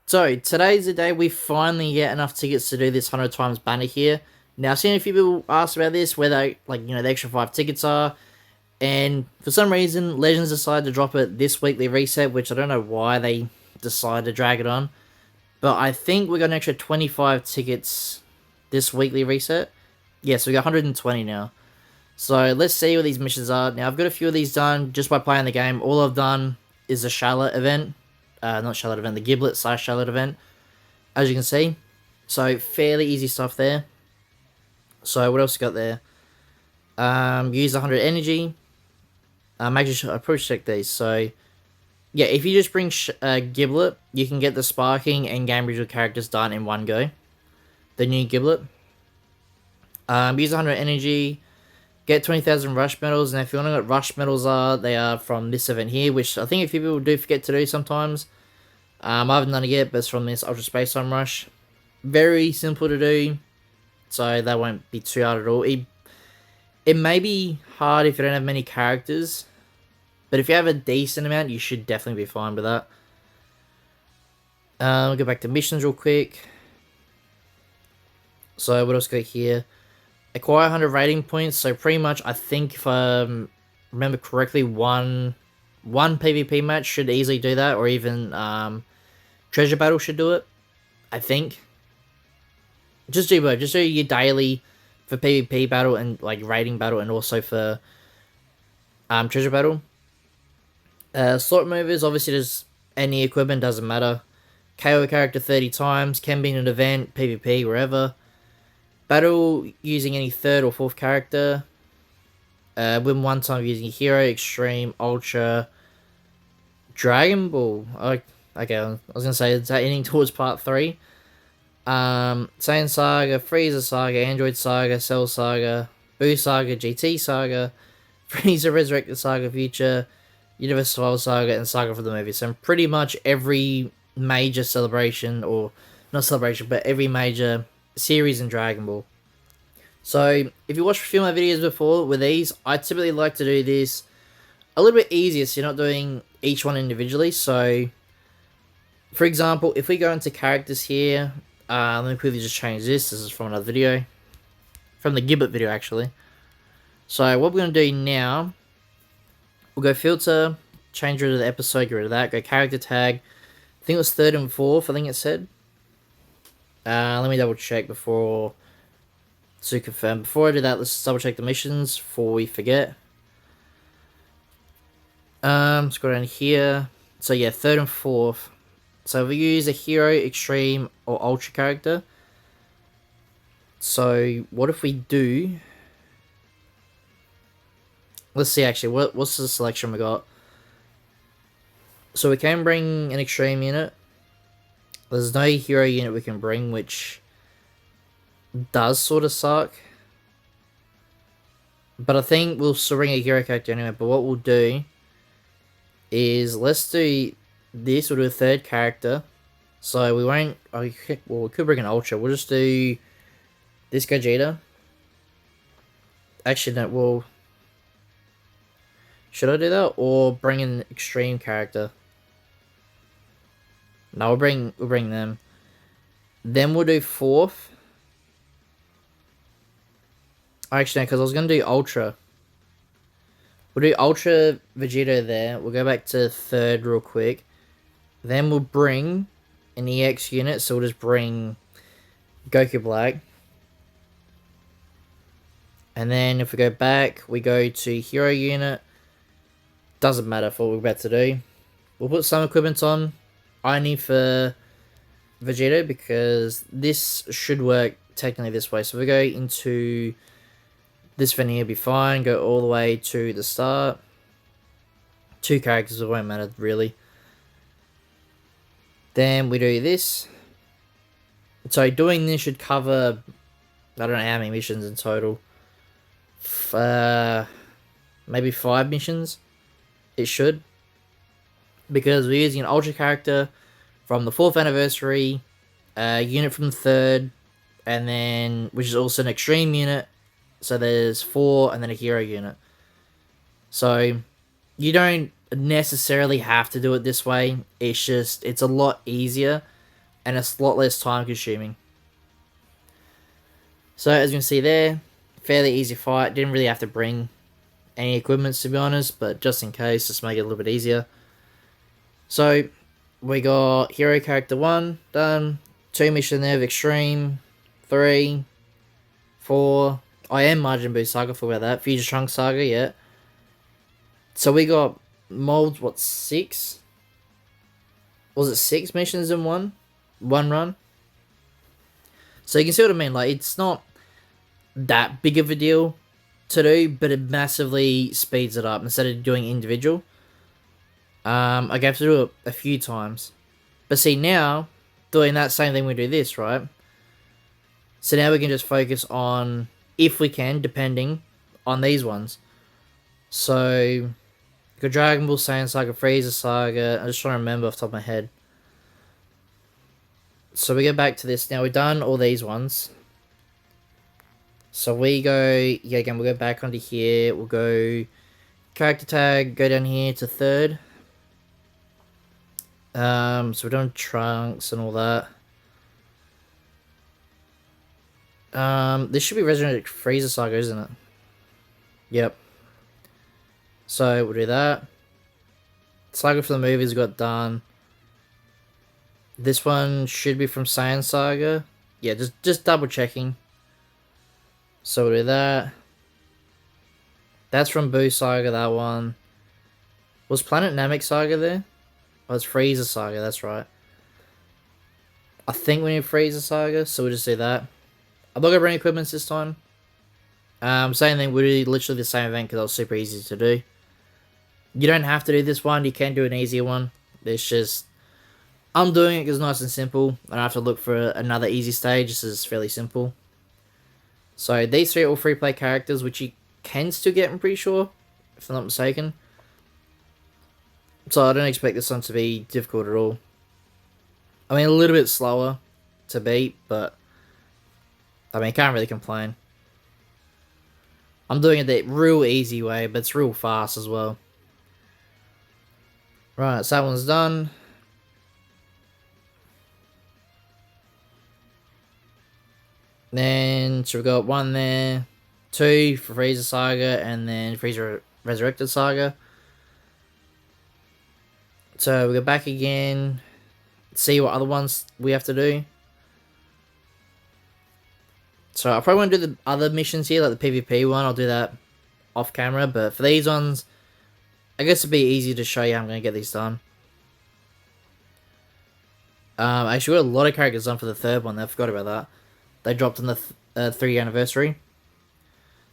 So today's the day we finally get enough tickets to do this 100 times banner here. Now I've seen a few people ask about this, where they the extra 5 tickets are, and for some reason Legends decided to drop it this weekly reset, which I don't know why they decided to drag it on. But I think we got an extra 25 tickets this weekly reset. Yeah, so we got 120 now. So let's see what these missions are. Now I've got a few of these done just by playing the game. All I've done is the Charlotte event. Not Charlotte event, the Giblet / Charlotte event, as you can see. So fairly easy stuff there. So what else got there? Use 100 energy. Make sure I probably check these. So yeah, if you just bring Giblet, you can get the sparking and game visual characters done in one go. The new Giblet. Use 100 energy. Get 20,000 rush medals, and if you want to know what rush medals are, they are from this event here, which I think a few people do forget to do sometimes. I haven't done it yet, but it's from this Ultra Space Time Rush. Very simple to do, so that won't be too hard at all. It may be hard if you don't have many characters, but if you have a decent amount, you should definitely be fine with that. We'll go back to missions real quick. So what else got here? Acquire 100 rating points. So pretty much, I think if I remember correctly, one PvP match should easily do that, or even treasure battle should do it. I think. Just do both. Just do your daily for PvP battle and like rating battle, and also for treasure battle. Slot movers, obviously, there's any equipment, doesn't matter. KO a character 30 times, can be in an event, PvP, wherever. Battle using any 3rd or 4th character. Win one time using a hero, extreme, ultra, Dragon Ball. Okay, I was gonna say, is that ending towards part 3? Saiyan Saga, Frieza Saga, Android Saga, Cell Saga, Boo Saga, GT Saga, Frieza Resurrected Saga Future, Universe Survival Saga, and Saga for the movie. So pretty much every major celebration, or not celebration, but every major series in Dragon Ball. So if you watched a few of my videos before with these, I typically like to do this a little bit easier, so you're not doing each one individually. So for example, if we go into characters here, let me quickly just change this. This is from another video, from the Giblet video actually. So what we're going to do now, we'll go filter, change rid of the episode, get rid of that, go character tag. I think it was 3rd and 4th, I think it said. Let me double check before to confirm. Before I do that, let's double check the missions before we forget. Let's go down here. So yeah, 3rd and 4th. So we use a hero, extreme, or ultra character. So what if we do? Let's see actually, what's the selection we got? So we can bring an extreme unit. There's no hero unit we can bring, which does sort of suck. But I think we'll still bring a hero character anyway. But what we'll do is, let's do this. We'll do a 3rd character. So we won't... well, we could bring an Ultra. We'll just do this Gogeta. Actually, no, well... should I do that? Or bring an extreme character? No, we'll bring them. Then we'll do 4th. Actually, no, because I was going to do Ultra. We'll do Ultra Vegeta there. We'll go back to 3rd real quick. Then we'll bring an EX unit. So we'll just bring Goku Black. And then if we go back, we go to Hero unit. Doesn't matter for what we're about to do. We'll put some equipment on. Only for Vegeta, because this should work technically this way. So if we go into this venue, it'll be fine. Go all the way to the start. 2 characters, it won't matter really. Then we do this. So doing this should cover, I don't know how many missions in total. Maybe 5 missions. It should. Because we're using an Ultra character from the 4th anniversary, a unit from the 3rd, and then, which is also an extreme unit. So there's 4, and then a hero unit. So you don't necessarily have to do it this way. It's just, it's a lot easier. and it's a lot less time consuming. So as you can see there, fairly easy fight. Didn't really have to bring any equipment to be honest, but just in case, just make it a little bit easier. So we got hero character 1 done, 2 mission there of extreme, 3, 4. I am Majin Buu Saga, forgot about that. Future Trunks Saga, yeah. So we got molds, what, 6? Was it 6 missions in one run? So you can see what I mean, like, it's not that big of a deal to do, but it massively speeds it up instead of doing individual. I have to do it a few times. But see, now, doing that same thing, we do this, right? So now we can just focus on, if we can, depending on these ones. So, got Dragon Ball Saiyan Saga, Frieza Saga. I'm just trying to remember off the top of my head. So we go back to this. Now we've done all these ones. So we go, yeah, again, we'll go back onto here. We'll go character tag, go down here to 3rd. So we're doing Trunks and all that. This should be Resident Frieza Saga, isn't it? Yep. So we'll do that. Saga for the movies got done. This one should be from Saiyan Saga. Yeah, just double checking. So we'll do that. That's from Buu Saga, that one. Was Planet Namek Saga there? Oh, it's Frieza Saga, that's right. I think we need Frieza Saga, so we'll just do that. I'm not going to bring equipments this time. Same thing, we do literally the same event because it was super easy to do. You don't have to do this one, you can do an easier one. It's just, I'm doing it because it's nice and simple. I don't have to look for another easy stage, this is fairly simple. So these 3 are all free play characters, which you can still get, I'm pretty sure, if I'm not mistaken. So I don't expect this one to be difficult at all. I mean, a little bit slower to beat, but I mean, can't really complain. I'm doing it the real easy way, but it's real fast as well. Right, so that one's done. Then, so we've got 1 there, 2 for Frieza Saga, and then Frieza Resurrected Saga. So we go back again, see what other ones we have to do. So I probably want to do the other missions here, like the PvP one. I'll do that off camera, but for these ones, I guess it'd be easy to show you how I'm going to get these done. Actually, we got a lot of characters done for the 3rd one. I forgot about that. They dropped on the 3-year anniversary.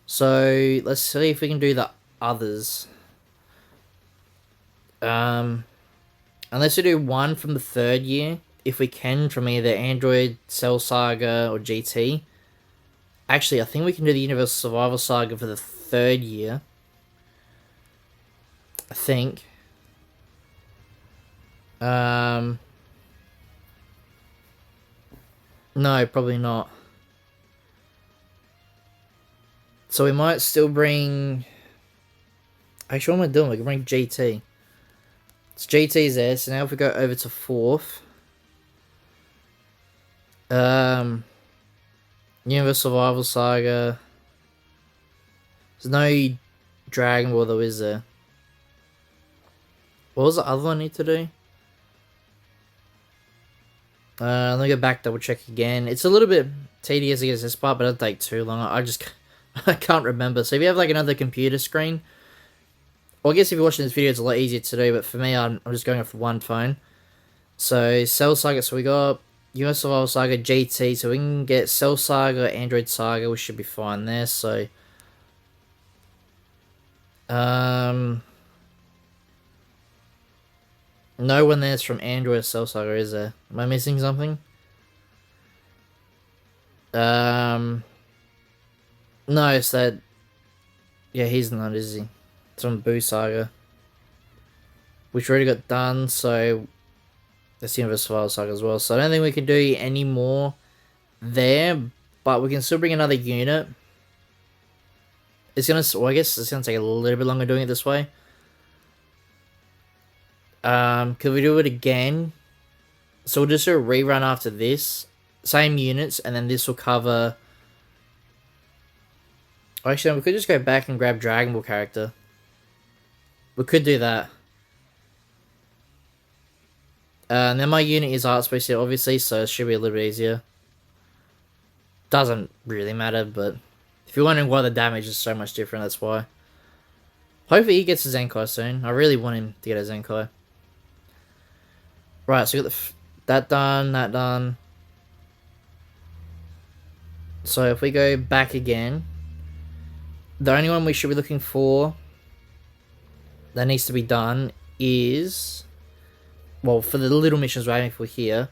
So let's see if we can do the others. Unless we do one from the 3rd year, if we can, from either Android, Cell Saga, or GT. Actually, I think we can do the Universal Survival Saga for the 3rd year. I think. No, probably not. So we might still bring... Actually, what am I doing? We can bring GT. So GT's there, so now if we go over to 4th. Universal Survival Saga. There's no Dragon Ball though, is there? What was the other one I need to do? Let me go back, double check again. It's a little bit tedious against this part, but it'll take too long. I can't remember. So if you have like another computer screen, well, I guess if you're watching this video, it's a lot easier to do, but for me, I'm just going off one phone. So Cell Saga, so we got Universal Survival Saga GT, so we can get Cell Saga, Android Saga, we should be fine there, so... No one there's from Android or Cell Saga, is there? Am I missing something? No, it's that... Yeah, he's not, is he? It's from Buu Saga. Which already got done, so... That's Universal Survival Saga as well. So I don't think we can do any more there, but we can still bring another unit. It's gonna... Well, I guess it's gonna take a little bit longer doing it this way. Could we do it again? So we'll just do a rerun after this. Same units, and then this will cover... Actually, we could just go back and grab Dragon Ball character. We could do that. And then my unit is art space here, obviously, so it should be a little bit easier. Doesn't really matter, but if you're wondering why the damage is so much different, that's why. Hopefully he gets a Zenkai soon. I really want him to get a Zenkai. Right, so we got that done, that done. So if we go back again, the only one we should be looking for that needs to be done is... Well, for the little missions we're aiming for here.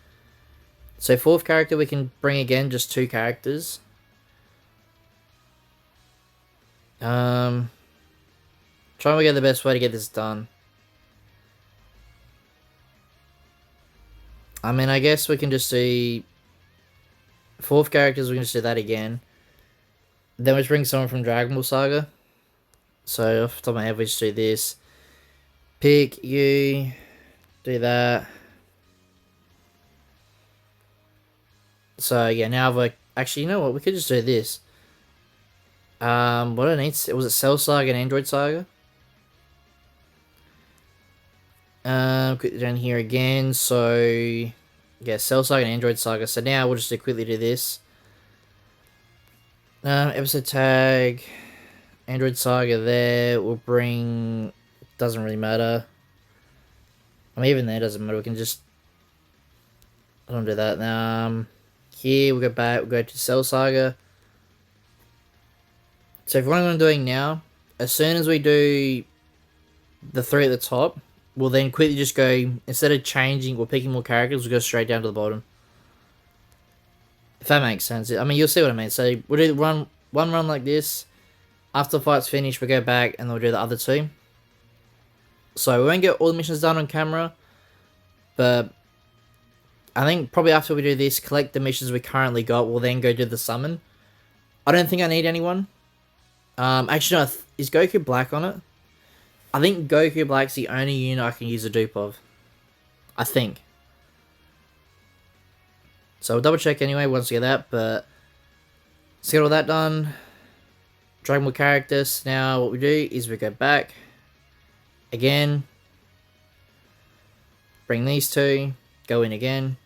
So 4th character we can bring again, just 2 characters. Trying to get the best way to get this done. I mean, I guess we can just do 4th characters, we can just do that again. Then we just bring someone from Dragon Ball Saga. So off the top of my head, we just do this. Pick you... Do that. So yeah, now we're actually, you know what? We could just do this. What I need, was it Cell Saga and Android Saga? Quickly down here again. So yeah, Cell Saga and Android Saga. So now we'll just quickly do this. Episode tag, Android Saga. There, we'll bring. Doesn't really matter. I mean, even there doesn't matter. We can just... I don't do that. Now, here, we'll go back. We'll go to Cell Saga. So, if what I'm doing now, as soon as we do the 3 at the top, we'll then quickly just go... Instead of changing or picking more characters, we'll go straight down to the bottom. If that makes sense. I mean, you'll see what I mean. So, we'll do one run like this. After the fight's finished, we'll go back and then we'll do the other 2. So we won't get all the missions done on camera, but I think probably after we do this, collect the missions we currently got, we'll then go do the summon. I don't think I need anyone. Actually, no, is Goku Black on it? I think Goku Black's the only unit I can use a dupe of. I think. So we'll double check anyway once we get that, but let's get all that done. Dragon Ball characters. Now what we do is we go back. Again, bring these 2, go in again.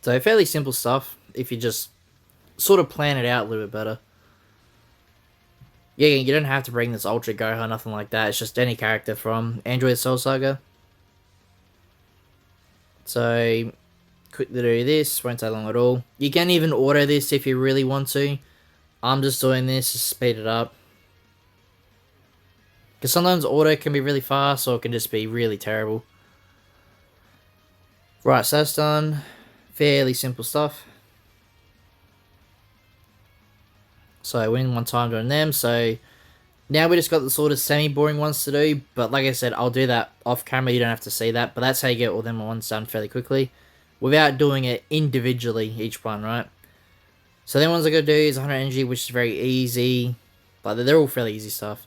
So fairly simple stuff if you just sort of plan it out a little bit better. Yeah, you don't have to bring this Ultra Gohan, nothing like that. It's just any character from Android Cell Saga. So, quickly do this, won't take long at all. You can even auto this if you really want to. I'm just doing this to speed it up. Because sometimes auto can be really fast or it can just be really terrible. Right, so that's done. Fairly simple stuff. So we win one time doing them. So now we just got the sort of semi-boring ones to do. But like I said, I'll do that off camera. You don't have to see that. But that's how you get all them ones done fairly quickly. Without doing it individually, each one, right? So then ones I gotta do is 100 energy, which is very easy. But they're all fairly easy stuff.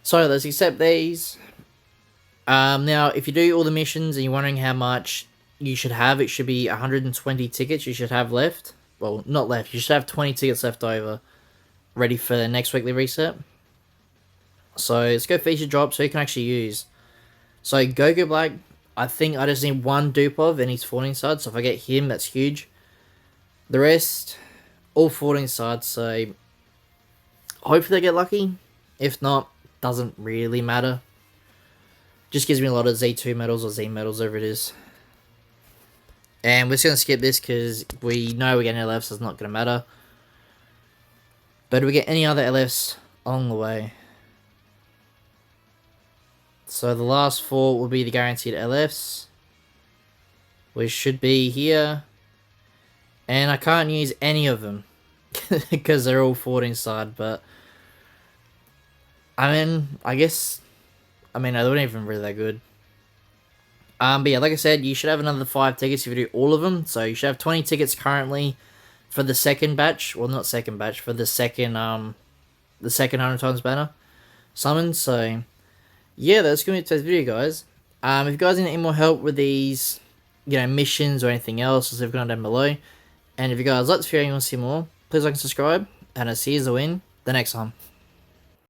So let's accept these. Now, if you do all the missions and you're wondering how much you should have, it should be 120 tickets you should have left. Well, not left. You should have 20 tickets left over, ready for the next weekly reset. So let's go feature drop so you can actually use. So Goku Black, I think I just need 1 dupe of, and he's 14 sides. So if I get him, that's huge. The rest, all 14 sides. So hopefully I get lucky. If not, doesn't really matter. Just gives me a lot of Z2 medals or Z medals, whatever it is. And we're just going to skip this because we know we're getting LFs, so it's not going to matter. But do we get any other LFs along the way? So the last 4 will be the guaranteed LFs. Which should be here. And I can't use any of them. Because they're all 14 side, but... I mean, I guess... I mean, they weren't even really that good. But yeah, like I said, you should have another 5 tickets if you do all of them. So you should have 20 tickets currently for the second batch. Well, not second batch, for the second 100 times banner summon. So yeah, that's gonna be today's video, guys. If you guys need any more help with these, missions or anything else, just leave a comment down below. And if you guys like this video and you want to see more, please like and subscribe, and I'll see you in the next time.